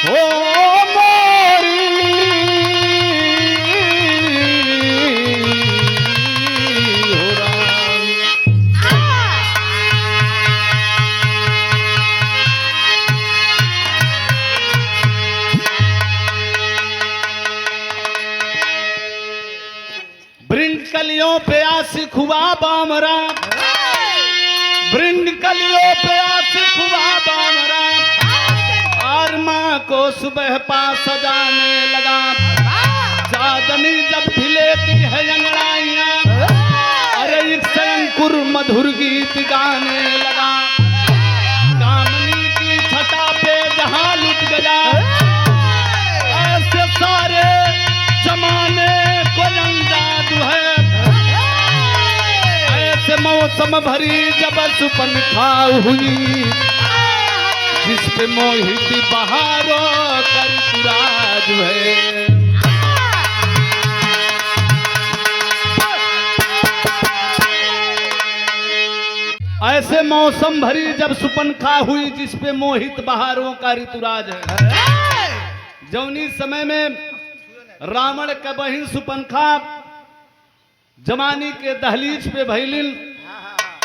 हो मोरी हो राम। वृंद कलियों पे आशिक हुआ बामरा, वृंद कलियों पे आशिक हुआ बामरा, और माँ को सुबह पास सजाने लगा। चांदनी जब भी लेती है अंगड़ाइयाँ, अरे एक अंकुर मधुर गीत गाने लगा। कामनी की छटा पे जहाँ लुट गया, ऐसे सारे जमाने को जादू है। ऐसे मौसम भरी जब सुपनखा हुई, जिस पे मोहित बहारों कर राज है। ऐसे मौसम भरी जब सुपनखा हुई, जिस पे मोहित बहारों का ऋतुराज है। जौनी समय में रावण का बहिन सुपनखा जमानी के दहलीज पे भइलिन,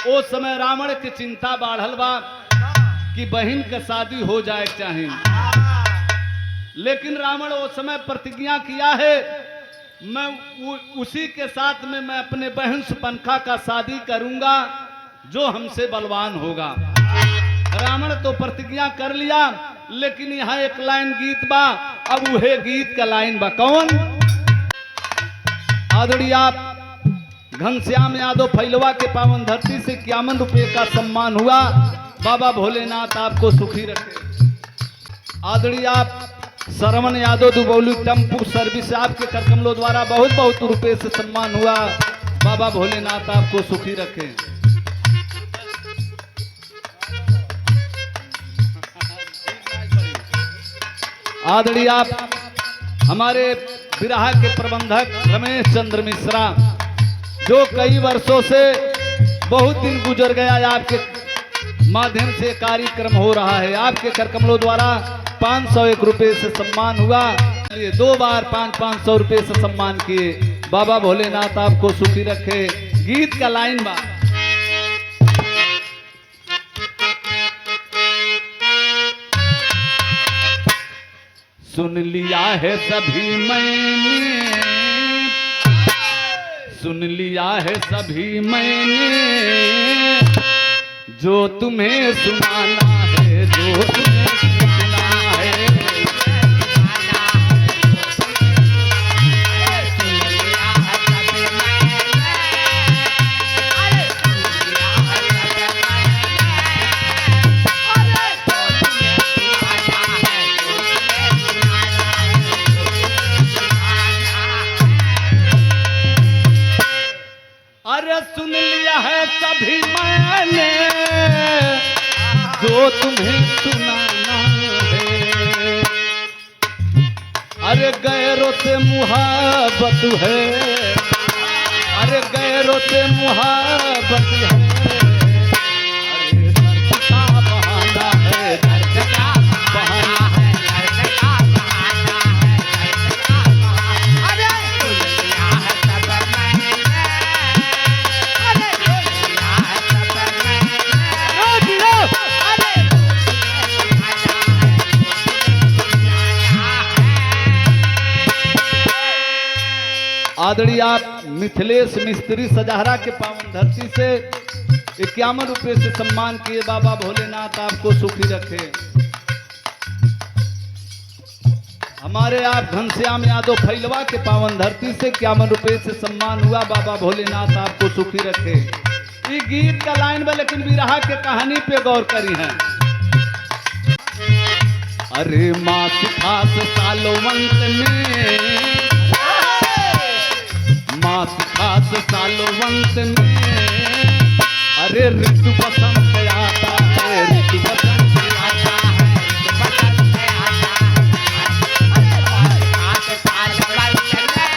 ओ समय रावण की चिंता बढ़ल बा कि बहन का शादी हो जाए चाहे। लेकिन रावण उस समय प्रतिज्ञा किया है, मैं उसी के साथ में मैं अपने बहन सुपनखा का शादी करूंगा जो हमसे बलवान होगा। रावण तो प्रतिज्ञा कर लिया, लेकिन यहाँ एक लाइन गीत बा। अब वह गीत का लाइन बा कौन? आदरणीय आप घनश्याम यादव फैलवा के पावन धरती से 51 रुपये का सम्मान हुआ। बाबा भोलेनाथ आपको सुखी रखे। आदरणीय आप श्रवण यादव दुबौली टेम्पू सर्विस आपके करकमलों द्वारा बहुत बहुत रुपये से सम्मान हुआ। बाबा भोलेनाथ आपको सुखी रखे। आदरणीय आप हमारे विराह के प्रबंधक रमेश चंद्र मिश्रा, जो कई वर्षों से बहुत दिन गुजर गया, आपके माध्यम से कार्यक्रम हो रहा है। आपके करकमलों द्वारा 501 रुपये से सम्मान हुआ। 2 बार 500 रुपये से सम्मान किए। बाबा भोलेनाथ आपको सुखी रखे। गीत का लाइन बा। सुन लिया है सभी मैंने, सुन लिया है सभी मैंने, जो तुम्हें सुनाना है, जो तुम्हें सुनना है। अरे सुन लिया है सभी मैंने, जो तुम्हें सुनाना है। अरे गैरों से मुहाबत है, अरे गैरों से मुहाबत है। अरे दर्द का बहाना है, दर्द का बहाना है। आदरणीय आप मिथिलेश मिस्त्री सजाहरा के पावन धरती से 51 रुपये से सम्मान किए। बाबा भोलेनाथ आपको सुखी रखे। हमारे आप घनश्याम यादव फैलवा के पावन धरती से 51 रुपये से सम्मान हुआ। बाबा भोलेनाथ आपको सुखी रखे। ये गीत का लाइन में लेकिन विरहा के कहानी पे गौर करी है। अरे मास खास सालोवंत में, मास खास सालोवंत में, अरे ऋतु बसंत आता है, ऋतु बसंत आता है, बसंत आता है। मास खास सालोवंत में,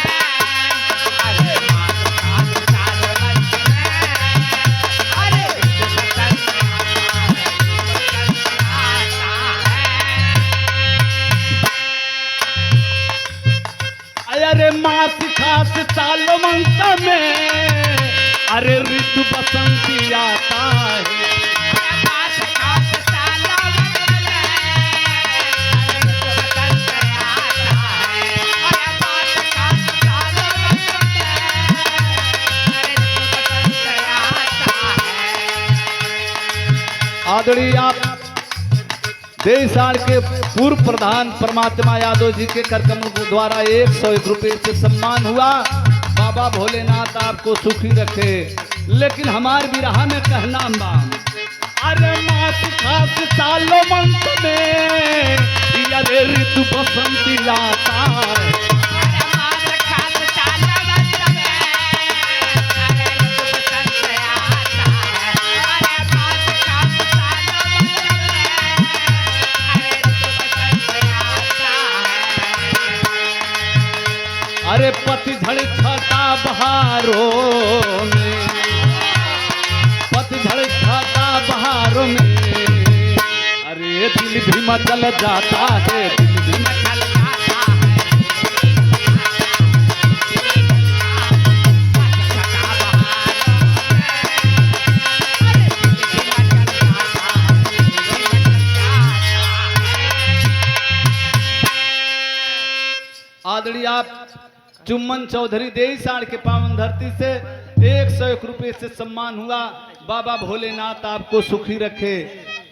अरे मास खास सालोवंत में, अरे ऋतु बसंत आता है, बसंत आता है। मास खास साल मंत में, अरे ऋतु बसंती आता है। आदरणीय आप देसाड़ के पूर्व प्रधान परमात्मा यादव जी के कार्यक्रमों के द्वारा 101 रुपये से सम्मान हुआ। बाबा भोलेनाथ आपको सुखी रखे। लेकिन हमारे बिरहा में कहना बाम, अरे मास खास सालों मंत में, अरे ऋतु बसंती आता है। अरे पतझड़ छाता बहारों में, पतझड़ छाता बहारों में, अरे दिल भी मचल जाता है, दिल भी मचल जाता है। आदरणीय आप चुम्मन चौधरी देसाड़ के पावन धरती से 101 रुपये से सम्मान हुआ। बाबा भोलेनाथ आपको सुखी रखे।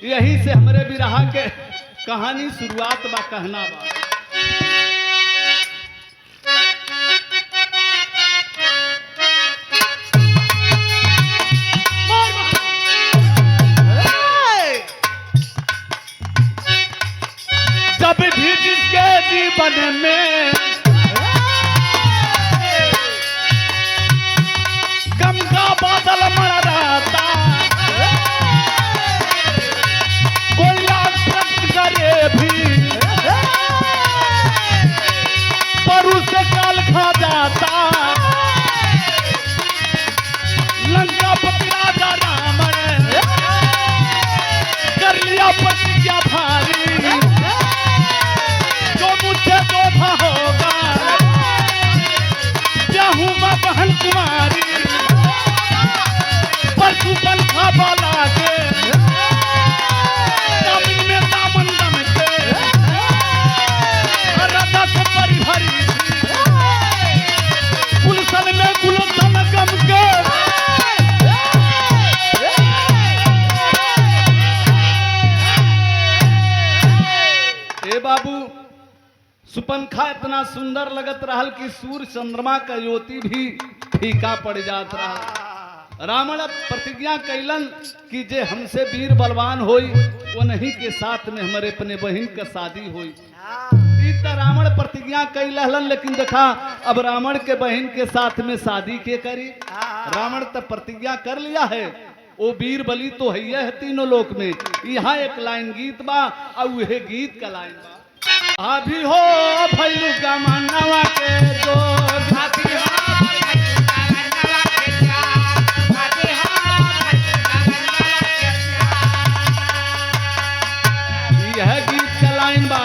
यही से हमारे बिरहा के कहानी शुरुआत बा कहना बा। जब भी जिसके जीवन में बादल मड़राता, कोई लाख प्रश्न करे भी पर उसे काल खा जाता। लंका पति राजा रावण कर लिया प्रतिज्ञा भारी, जो मुझसे धोखा होगा चाहूँ मैं बहन कुमारी। पंखा बाला के दामन में दामन दम के, राधा से परी भरी गुलशन में गुलशन गम के। ए बाबू, सुपंखा इतना सुंदर लगत रहल कि सूर्य चंद्रमा का ज्योति भी फीका पड़ जात रहा। रावण प्रतिज्ञा कैलन कि जे हमसे वीर बलवान होई वो नहीं के साथ में हमारे अपने बहन का शादी होई। रावण प्रतिज्ञा कैलन, लेकिन देखा अब रावण के बहन के साथ में शादी के करी। रावण तब प्रतिज्ञा कर लिया है, वो वीर बलि तो है तीनों लोक में। यहाँ एक लाइन गीत बा और वह गीत का लाइन बा, अभी हो भैलू गमनवा के दो साथी हो। यह गीत का लाइन बा,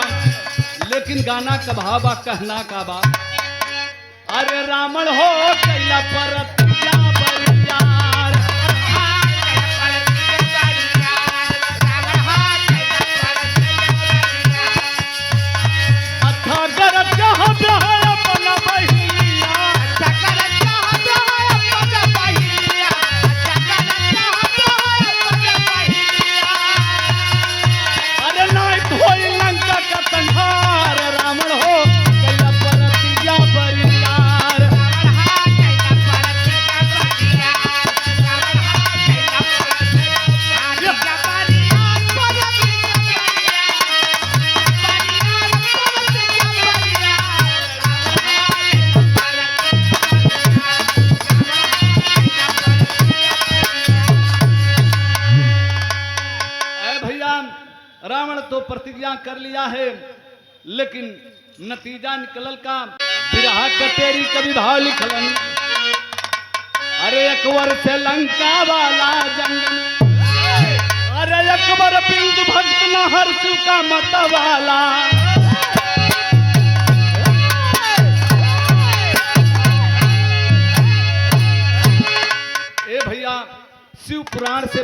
लेकिन गाना का भाव बा कहना का बा, अरे रावण हो कैला प्रतिज्ञा बरियार, अच्छा गरज जहाँ जहाँ अपना बहिया, अरे नाय धोई लंका का संहार, रावण हो कैला प्रतिज्ञा बरियार। रावण तो प्रतिज्ञा कर लिया है, लेकिन नतीजा निकलल का बिरहा कटेरी कभी भाव लिखलन, अरे अकबर से लंका वाला जंग, अरे अकबर बिंदु भक्त न हर्षु का मत वाला,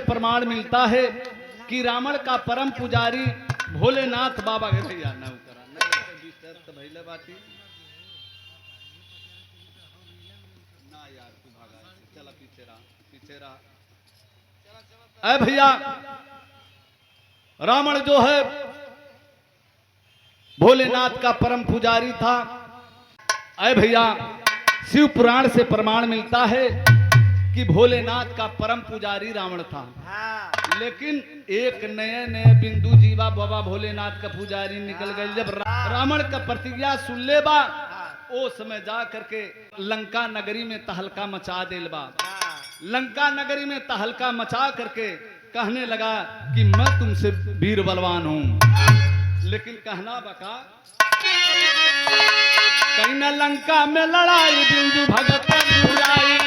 प्रमाण मिलता है कि रावण का परम पुजारी भोलेनाथ बाबा के भैया ना करा भैले बाती ना यार तू भागा चला पीछे रहा अरे भैया रावण जो है भोलेनाथ का परम पुजारी था। अरे भैया शिव पुराण से प्रमाण मिलता है कि भोलेनाथ का परम पुजारी रावण था। लेकिन एक नए बिंदु जीवा बाबा भोलेनाथ का पुजारी निकल गए। जब रावण का प्रतिज्ञा सुन ले बा ओ समय जा करके लंका नगरी में तहलका मचा देल बा। लंका नगरी में तहलका मचा करके कहने लगा कि मैं तुमसे वीर बलवान हूं। लेकिन कहना बका कहीं न लंका में लड़ाई बिंदु भगत बुराई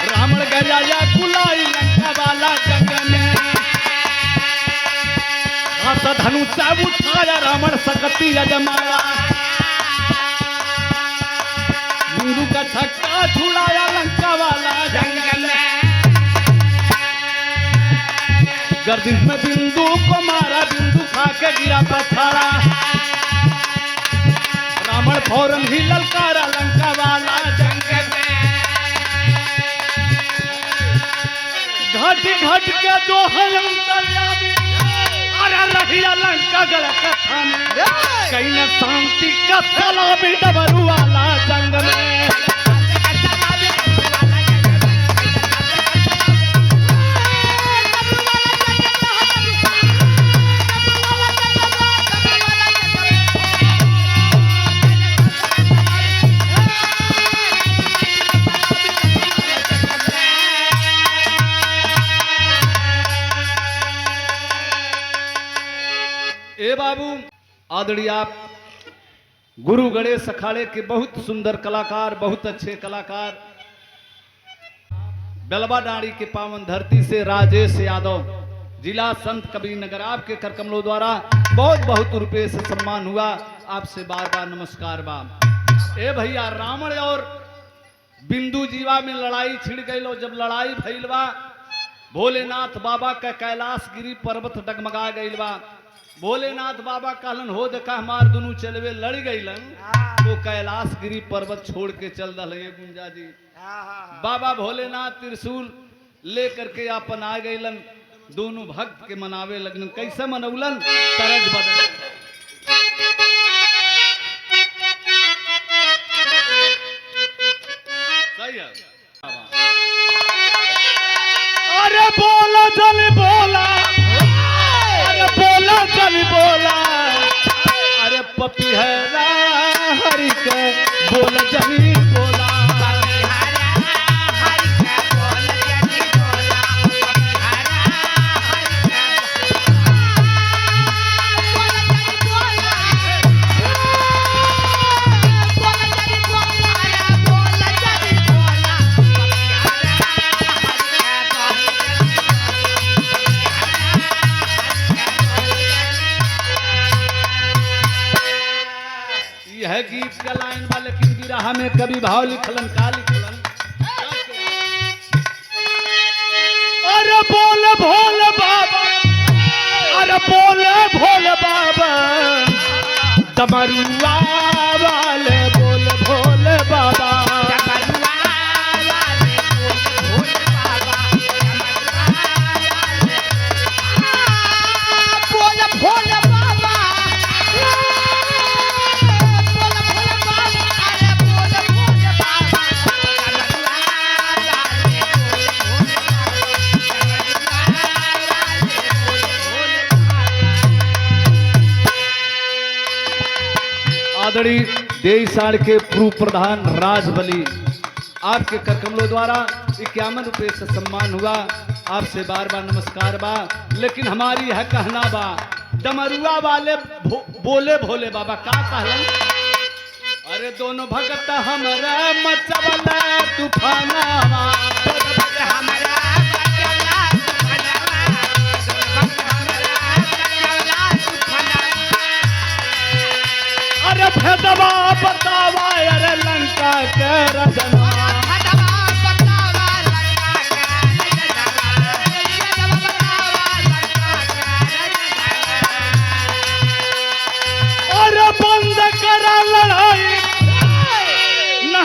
रावण गया या कुलाई लंका वाला जंग में हाथ धनुष उठाया रावण सकती अजमाया बिंदु का छक्का छुड़ाया लंका वाला जंग में गर्दिश में बिंदु को मारा बिंदु खा के गिरा पछाड़ा रावण फौरन ही ललकारा लंका वाला जंग में घट घट के जो है अंतर्यामी अरे रहिया लंका गल कथा में कहीं न शांति का सलामी डमरू वाला जंग में ए बाबू आदरणीय आप गुरु गणेश अखाड़े के बहुत सुंदर कलाकार, बहुत अच्छे कलाकार, बेलवा डाड़ी के पावन धरती से राजेश यादव, जिला संत कबीर नगर, आपके करकमलों द्वारा बहुत बहुत रुपए से सम्मान हुआ। आपसे बार बार नमस्कार बा। ए भैया रावण और बिंदु जीवा में लड़ाई छिड़ गई। जब लड़ाई भइल बा भोलेनाथ बाबा का कैलाश गिरी पर्वत डगमगा गई बा। भोलेनाथ बाबा कहलन हो देखा हमार दोनों चलवे लड़ गईलन तो कैलाश गिरी पर्वत छोड़ के चल रहे गुंजा जी। बाबा भोलेनाथ त्रिशूल लेकर के अपन आ गईलन। दोनों भक्त के मनावे लगन। कैसे मनौलन? तरज बदल। सही है। अरे बोला जल बोला, अरे बोला जल बोला, अरे पपीहरा हरि के बोल जली बोला। यह गीत का लाइन बा, लेकिन बिरहा में कभी भाव लिखलन का लिखलन। अरे बोल भोल बाबा, अरे बोल भोल बाबा, डमरुआ वाले बोल भोल बाबा। आदरणीय देसाड़ के पूर्व प्रधान राजबली, आपके करकमलों द्वारा 51 रुपये से सम्मान हुआ। आपसे बार बार नमस्कार बा। लेकिन हमारी यह कहना बा, डमरुआ वाले बोले भोले बाबा का कहलन? अरे दोनों भगत हमारा मचवला तूफाना, अरे भदवा बतावा अरे लंका के रजना,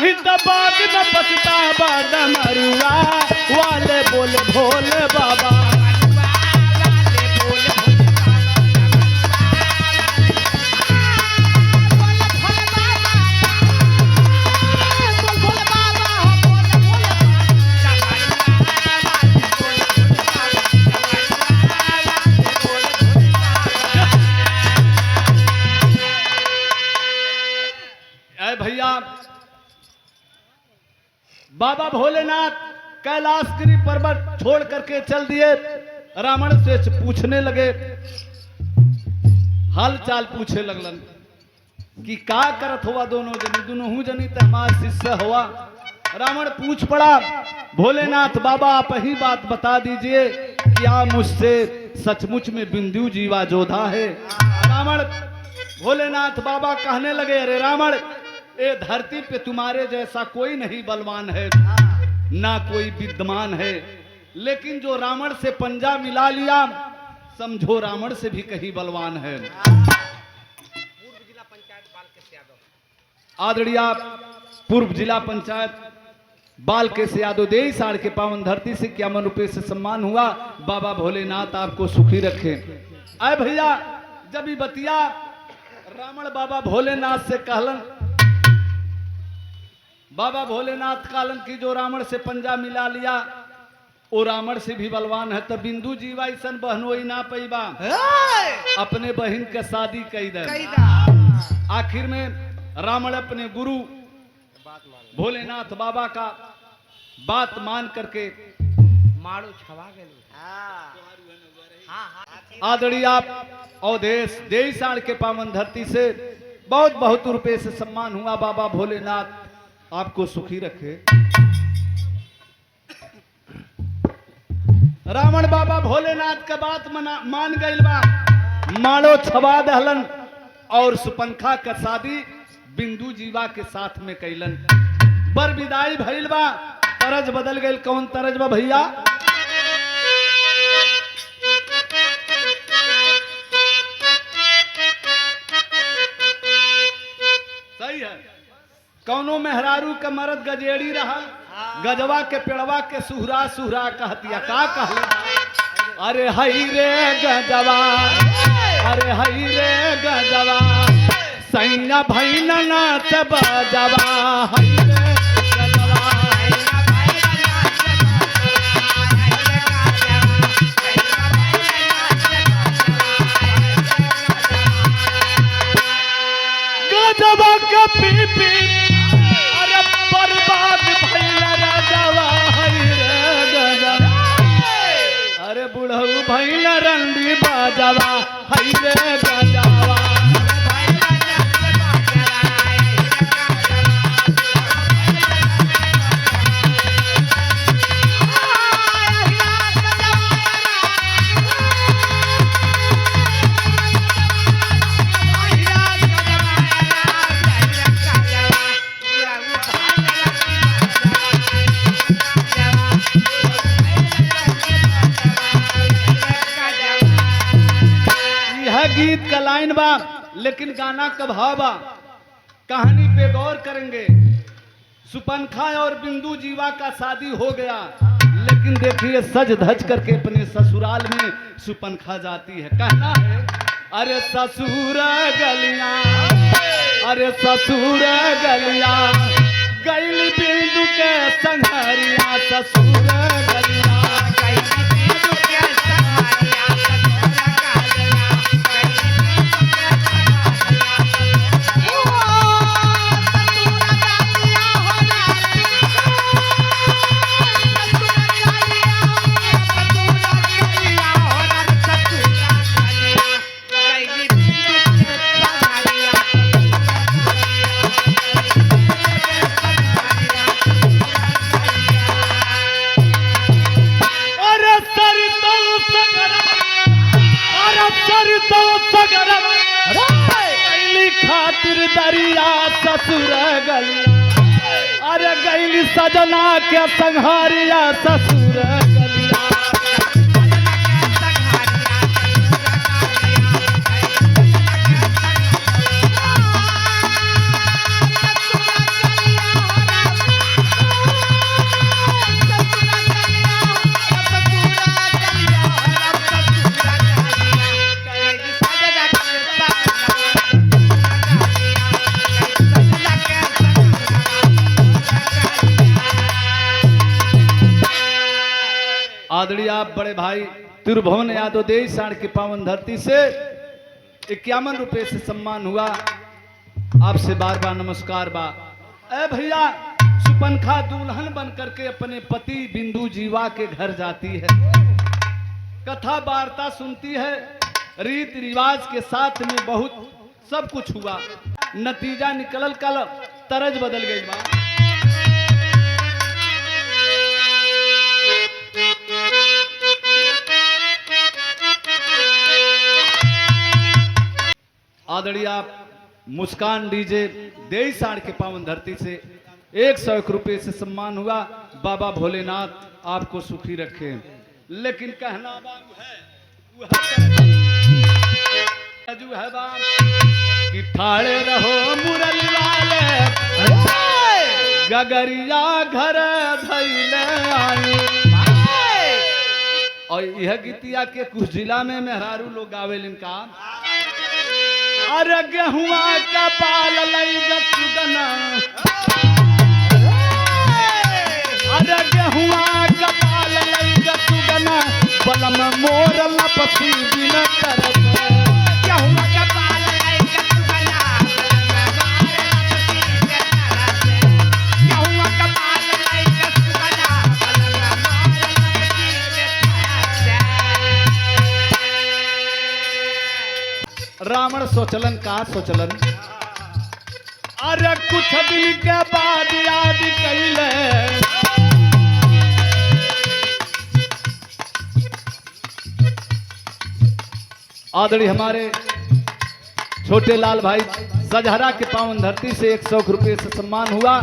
नहीं तो बाद में पछतावा डमरुआ वाले बोले भोले बाबा। भैया बाबा भोलेनाथ कैलाशगिरी पर्वत छोड़ करके चल दिए। रावण से पूछने लगे, हाल चाल पूछे लगलन कि का करत हुआ दोनों जनी, दोनों जनी तो हमारे शिष्य हुआ। रावण पूछ पड़ा, भोलेनाथ बाबा आप ही बात बता दीजिए, क्या मुझसे सचमुच में बिंदु जीवा जोधा है? रावण भोलेनाथ बाबा कहने लगे, अरे रावण, ये धरती पे तुम्हारे जैसा कोई नहीं बलवान है, ना कोई विद्यमान है, लेकिन जो रावण से पंजा मिला लिया, समझो रावण से भी कहीं बलवान है। आदरणीय पूर्व जिला पंचायत बाल के से यादव देई साड़ के पावन धरती से 51 रुपए से सम्मान हुआ। बाबा भोलेनाथ आपको सुखी रखे। आए भैया, जब ये बतिया रावण बाबा भोलेनाथ से कहलन, बाबा भोलेनाथ कहलन कि जो रावण से पंजा मिला लिया वो रावण से भी बलवान है, तो बिंदु जीवा ऐसन बहनोई ना पैबा, अपने बहन के शादी कई दे। आखिर में रावण अपने गुरु भोलेनाथ बाबा का बात मान करके मारो छवा गए। आदरणीय अवधेश देईसाड़ के पावन धरती से बहुत बहुत रुपए से सम्मान हुआ। बाबा भोलेनाथ आपको सुखी रखे। रावण बाबा भोलेनाथ का बात मान गइल बा, माड़ो छवा दहलन और सुपंखा का शादी बिंदु जीवा के साथ में कैलन। बर विदाई भइल बा, तरज बदल गइल। कौन तरज बा भैया? सही है। कौनो मेहरारू का मरद गजेड़ी रहा, गजवा के पेड़वा के सुहरा सुहरा कहतिया। का कहला? अरे हई रे गजवा, अरे हई रे गजवा, सैया भैना नाच बजवा, हई रे गजवा। गजवा का पीपी अरे बर्बाद भैया राजवा, हई रे गजवा, अरे बुढ़ऊ भैया रंडी बाजवा, हई रे गजवा। गीत का लाइन बा, लेकिन गाना का भाव बा। कहानी पे गौर करेंगे। सुपंखा और बिंदु जीवा का शादी हो गया, लेकिन देखिए सज धज करके अपने ससुराल में सुपंखा जाती है। कहना है, अरे ससुर गलिया, अरे ससुर गलिया, गैल बिंदु के संघरिया, ससुर गलिया। खातिर दरिया ससुर गलिया, अरे गैली सजना के संघारिया, ससुर गलिया। आदरणीय आप बड़े भाई त्रिभुवन यादव देश साण की पावन धरती से 51 रुपए से सम्मान हुआ। आपसे बार बार नमस्कार बा। ए भैया, सुपनखा दुल्हन बन करके अपने पति बिंदु जीवा के घर जाती है, कथा वार्ता सुनती है, रीति रिवाज के साथ में बहुत सब कुछ हुआ। नतीजा निकलल, कल तरज बदल गई बा। आदरणीय मुस्कान डीजे देश साण के पावन धरती से 101 रुपए से सम्मान हुआ। बाबा भोलेनाथ आपको सुखी रखे। लेकिन कहना है बा कि ठाड़े रहो मुरली वाले गगरिया घर धैले आई। और यह गीतिया के कुछ जिला में मेहरारू लोग गावे इनका अरे गेहुआ का पाल लई गसुगना, अरे गेहुआ का पाल लई गसुगना, बलम मोर लपसी बिन करत। गेहुआ का पाल लई गसुगना, गेहुआ का पाल लई गसुगना, रावण सोचलन का सोचलन, अरे कुछ दिन के बाद याद कैले, आदरणीय हमारे छोटे लाल भाई सजहरा के पावन धरती से 100 रुपए से सम्मान हुआ।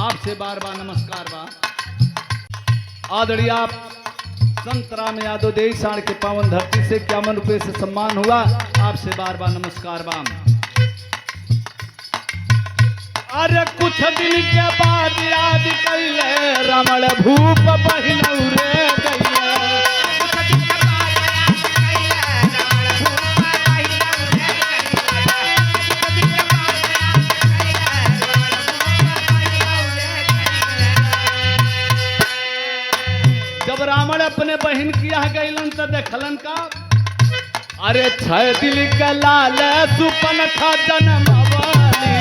आपसे बार बार नमस्कार बा। आदरणीय आप संत राम यादव देश साण के पावन धरती से 51 रुपए से सम्मान हुआ। आपसे बार बार नमस्कार बाम। अरे कुछ दिन के बाद याद कैले, रमण भूप बहिनौ रे गइले। जब रावण अपने बहन किया गईलन तो देखलन का, अरे 6 दिल के लाल सुपनखा जनमवाली।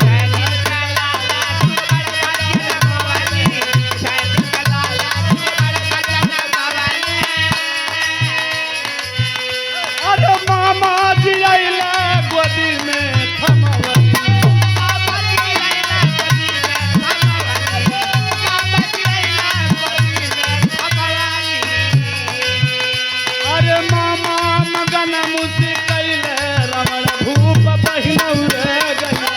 अरे मामा जी आइले गोदी में थमवली। अरे मामा मगन मुझे कैले, रमण भूप बहिनौ रे गइले।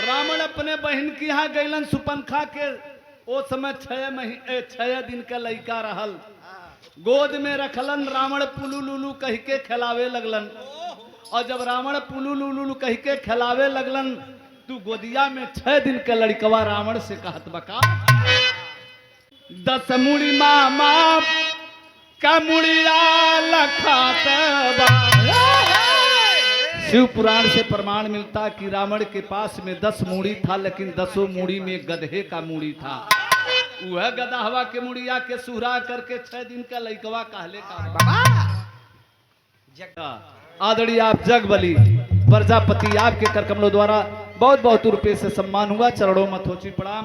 रावण अपने बहन के यहाँ गइलन सुपनखा के। ओ समय 6 दिन का लड़का रहल, गोद में रखलन। रावण पुलू लुलू कह के खिलावे लगलन। और जब रावण पुलू लुलू कह के खिलावे लगलन, तू गोदिया में 6 दिन का लड़कवा रावण से कहत बका, 10 मुड़ी मामा का मुड़िया लखात बा। शिव पुराण से प्रमाण मिलता कि रावण के पास में 10 मूड़ी था, लेकिन 10 मूड़ी में गधे का मूड़ी था। वह गदहवा के मुड़िया के सुहरा करके 6 दिन का लइकवा कहले का। आदरणीय आप जगबली प्रजापति आपके करकमलों द्वारा बहुत बहुत रुपए से सम्मान हुआ। चरणों में थोची प्रणाम।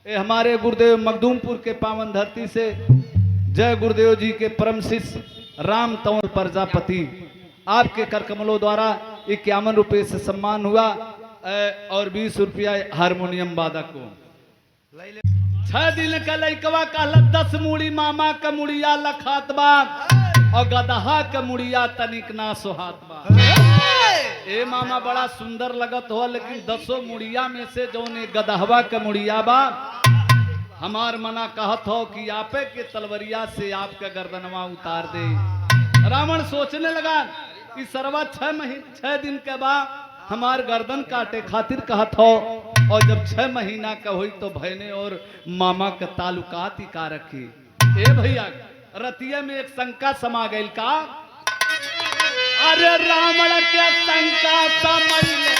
ये हमारे गुरुदेव मखदूमपुर के पावन धरती से जय गुरुदेव जी के परम शिष्य राम तंवर प्रजापति आपके करकमलों द्वारा 51 रुपए से सम्मान हुआ। और 20 रुपया हारमोनियम वादक को। 6 दिन का लइकवा कहला 10 मुड़ी मामा का मुड़िया लखात बा, और गदहा का मुड़िया तनिक ना सोहात बा। ए मामा बड़ा सुंदर लगत हो, लेकिन 10 मुड़िया में से जौन गदहवा का मुड़िया बा, हमार मना कहत हो कि आपे के तलवरिया से आपका गर्दनवा उतार दे। रावण सोचने लगा कि सरवा 6 दिन के बाद हमार गर्दन काटे खातिर कहत हो, और जब 6 महीना का हुई तो भैने और मामा का ताल्लुकात ही का रखी। ए भैया रतिया में एक शंका समा गई का, अरे रावण के शंका समैले,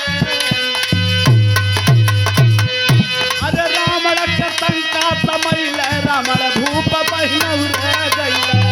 अरे रावण के शंका समैले, रावण धूप पहिनौ रह गइले।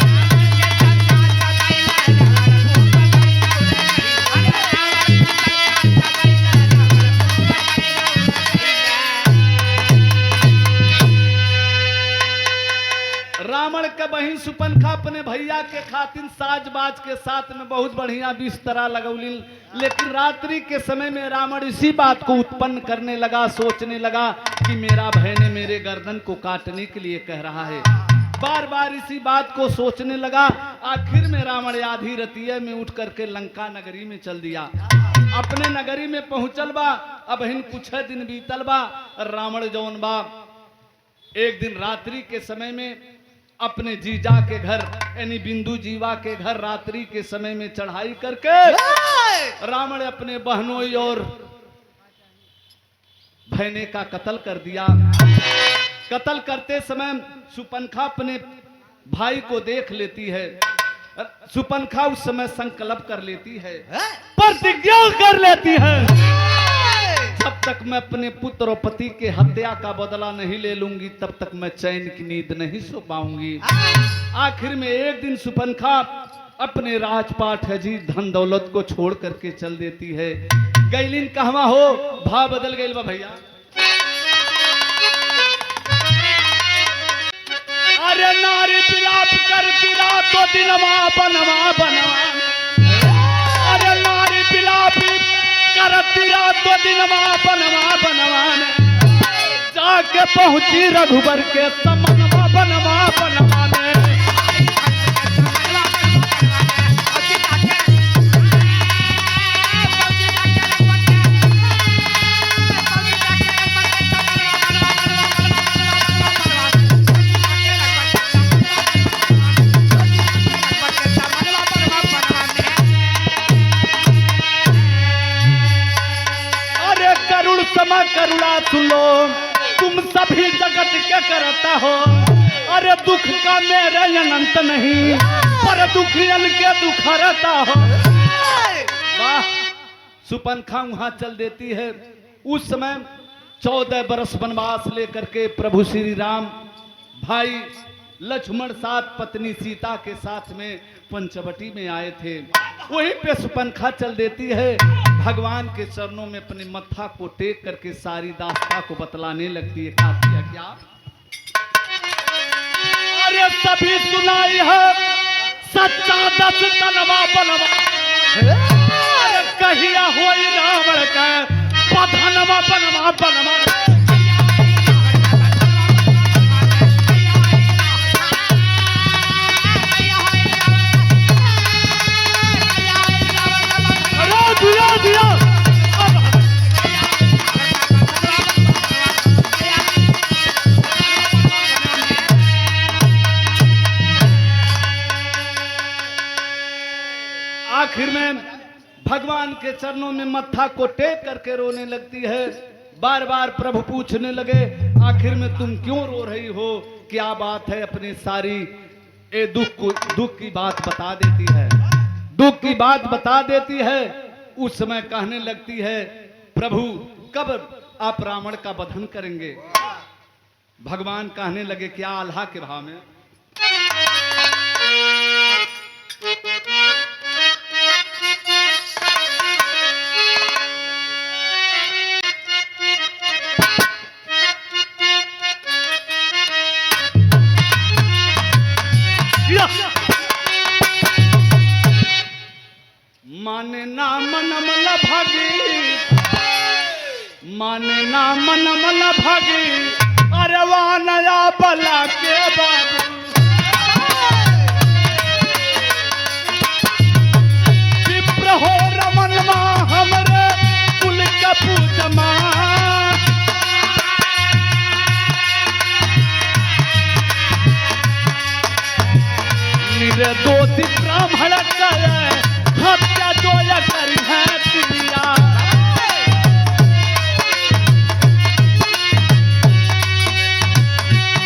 रावण के बहिन सुपनखा अपने भैया के खातिर साजबाज के साथ में बहुत बढ़िया बिस्तरा लगौली, लेकिन रात्रि के समय में रावण इसी बात को उत्पन्न करने लगा, सोचने लगा कि मेरा भाई ने मेरे गर्दन को काटने के लिए कह रहा है। बार बार इसी बात को सोचने लगा। आखिर में रावण आधी रतिया में उठ करके लंका नगरी में चल दिया। अपने नगरी में पहुंचल बा। अब हिन कुछ दिन बीतल बा। रावण जौन बा एक दिन रात्रि के समय में अपने जीजा के घर यानी बिंदु जीवा के घर रात्रि के समय में चढ़ाई करके रावण अपने बहनों और बहने का कत्ल कर दिया। कत्ल करते समय सुपनखा अपने भाई को देख लेती है। सुपनखा उस समय संकल्प कर लेती है, प्रतिज्ञा कर लेती है, जब तक मैं अपने पुत्र और पति के हत्या का बदला नहीं ले लूंगी तब तक मैं चैन की नींद नहीं सो पाऊंगी। आखिर में एक दिन सुपनखा अपने राजपाट हजी धन दौलत को छोड़ करके चल देती है। गैलिन कहवा हो, भाव बदल गई बा भैया। अरे नारी विलाप करती रातों दिनवा बनवा बनवा, अरे नारी विलाप करती रातों दिनवा बनवा बनवा में, जाके पहुंची रघुबर के समनवा बनवा बनवा में। करुणा सुनो तुम सभी जगत के करता हो, अरे दुख का मेरे अनंत नहीं पर दुखियन के दुख हरता हो। वाह, सुपनखा वहां चल देती है। उस समय 14 बरस वनवास लेकर के प्रभु श्री राम भाई लक्ष्मण साथ पत्नी सीता के साथ में पंचवटी में आए थे। वहीं पे सुपनखा चल देती है, भगवान के चरणों में अपने मत्था को टेक करके सारी दास्ता को बतलाने लगती है। क्या अरे सभी सुनाई है सच्चा दस तनवा बनवा, अरे कहिया होई रावण का बधनवा बनवा बनवा। आखिर में भगवान के चरणों में मत्था को टेक करके रोने लगती है। बार बार प्रभु पूछने लगे, आखिर में तुम क्यों रो रही हो, क्या बात है? अपनी सारी दुख की बात बता देती है, दुख की बात बता देती है। उस समय कहने लगती है, प्रभु कब आप रावण का वधन करेंगे? भगवान कहने लगे, क्या आल्हा के भाव में? माने ना मनमल भागी, माने ना मनमल भागी, अरे वह नया बला के बाबू। विप्र हो रमनवा हमरे कुल का पूजमा, निर्दोषी ब्राह्मण करे हत्या जो करी है दुनिया।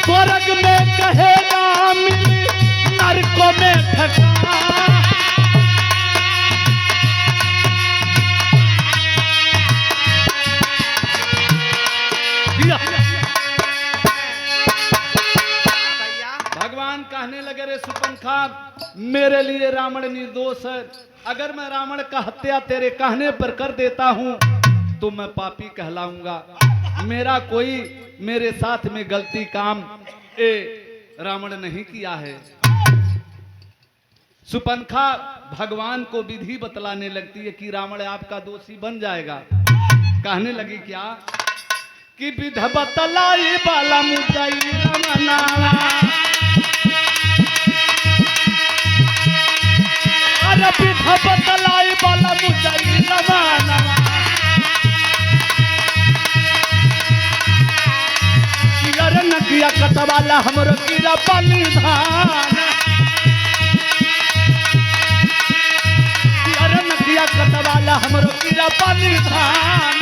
स्वर्ग में कहे ना मिली नर कहने लगे रे सुपंखा, मेरे लिए रावण निर्दोष है। अगर मैं रावण का हत्या तेरे कहने पर कर देता हूं तो मैं पापी कहलाऊंगा। मेरा कोई मेरे साथ में गलती काम रावण नहीं किया है। सुपंखा भगवान को विधि बतलाने लगती है कि रावण आपका दोषी बन जाएगा। कहने लगी क्या कि विध बतलाई बाला मुद्दाई रमनावा, अरे विध बतलाई बाला मुद्दाई रमनावा, अरे नकिया कटवाला हमरो कीड़ा पानी धान, अरे नकिया कटवाला हमरो कीड़ा पानी धान,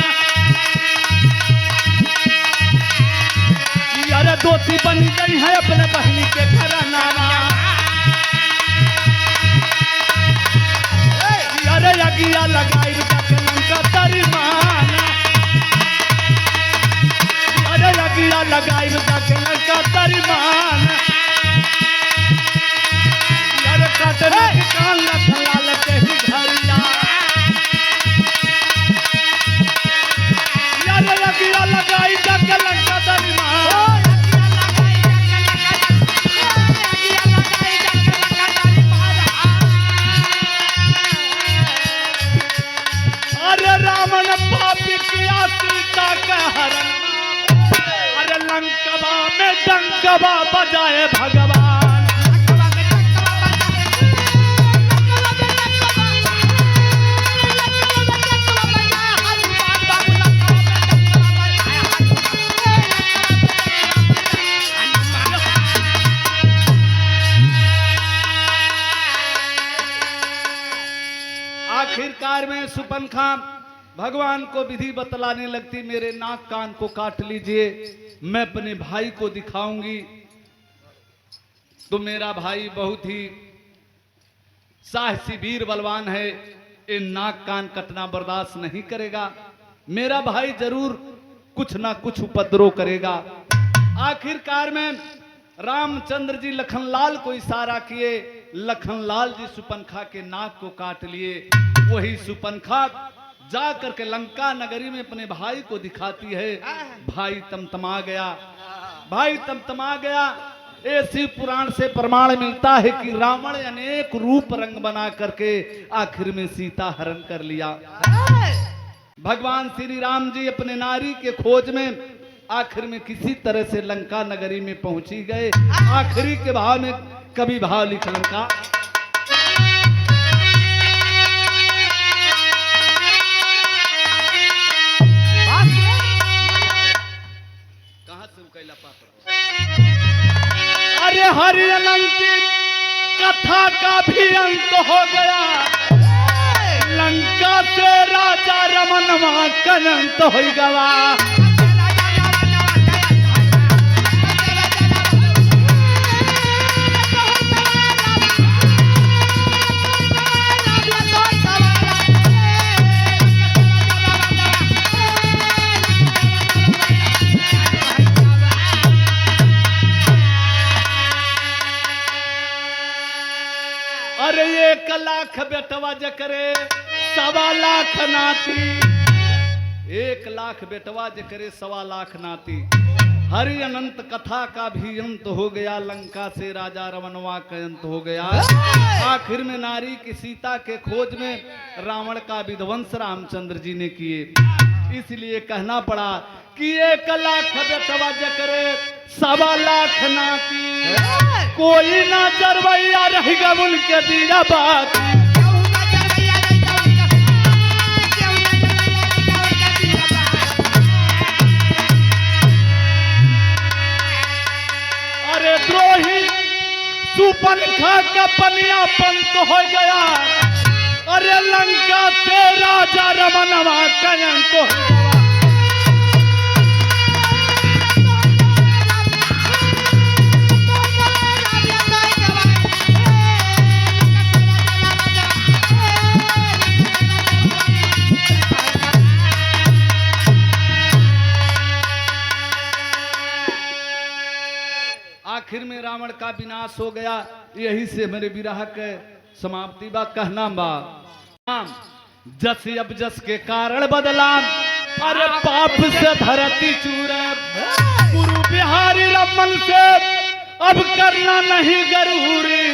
अरे दोषी बनी गई है अपने बहनी के घराना, अरे अगिया लगाई लंका तरीमान, अरे अगिया लगाई लंका तरीमान, अरे कटने के कान लखलाल के ही घरिया, अरे अगिया लगाई लंका तरीमान। रावण पापी किया सीता का हरण, अरे लंकवा में डंकवा बजाए भगवान, आखिरकार में सुपंखा भगवान को विधि बतलाने लगती, मेरे नाक कान को काट लीजिए, मैं अपने भाई को दिखाऊंगी तो मेरा भाई बहुत ही साहसी वीर बलवान है, ये नाक कान कटना बर्दाश्त नहीं करेगा, मेरा भाई जरूर कुछ ना कुछ उपद्रव करेगा। आखिरकार में रामचंद्र जी लखनलाल को इशारा किए, लखनलाल जी सुपंखा के नाक को काट लिए। वही सुपंखा जा करके लंका नगरी में अपने भाई को दिखाती है। भाई तमतमा गया, भाई तमतमा गया। ऐसी पुराण से प्रमाण मिलता है कि रावण अनेक रूप रंग बना करके आखिर में सीता हरण कर लिया। भगवान श्री राम जी अपने नारी के खोज में आखिर में किसी तरह से लंका नगरी में पहुंची गए। आखिरी के भाव में कभी भाव लिख लंका, कहां से कैला पापड़। अरे हरि अनंत कथा का भी अंत हो गया, लंका से राजा रमनवा का अंत हो गया। अरे 1 लाख बेटवा जकरे 1.25 लाख नाती, 1 लाख बेटवा जकरे 1.25 लाख नाती। हरि अनंत कथा का भी अंत हो गया, लंका से राजा रमनवा का अंत हो गया। आखिर में नारी की सीता के खोज में रावण का विध्वंस रामचंद्र जी ने किए। इसलिए कहना पड़ा कि 1 लाख बेटवा जकरे 1.25 लाख नाती, कोई ना जरवैया रहेगा उनके दिया बात। अरे द्रोही सुपंखा का पनिया पंत हो गया, अरे लंका से राजा रमनवा का अंत हो गया। आखिर में रावण का विनाश हो गया। यही से मेरे विरह के समाप्ति बा। कहना बा जस अब जस के कारण बदला, अरे पाप से धरती चूरे, गुरु बिहारी रमन से अब करना नहीं जरूरी।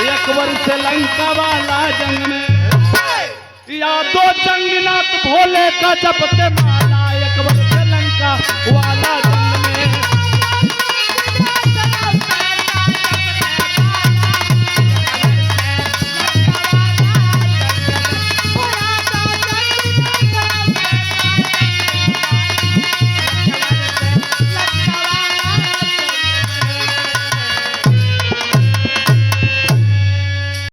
एक वर्ष लंका वाला जंग में या दो जंगनाथ भोले का जपते माला, एक वर्ष लंका वाला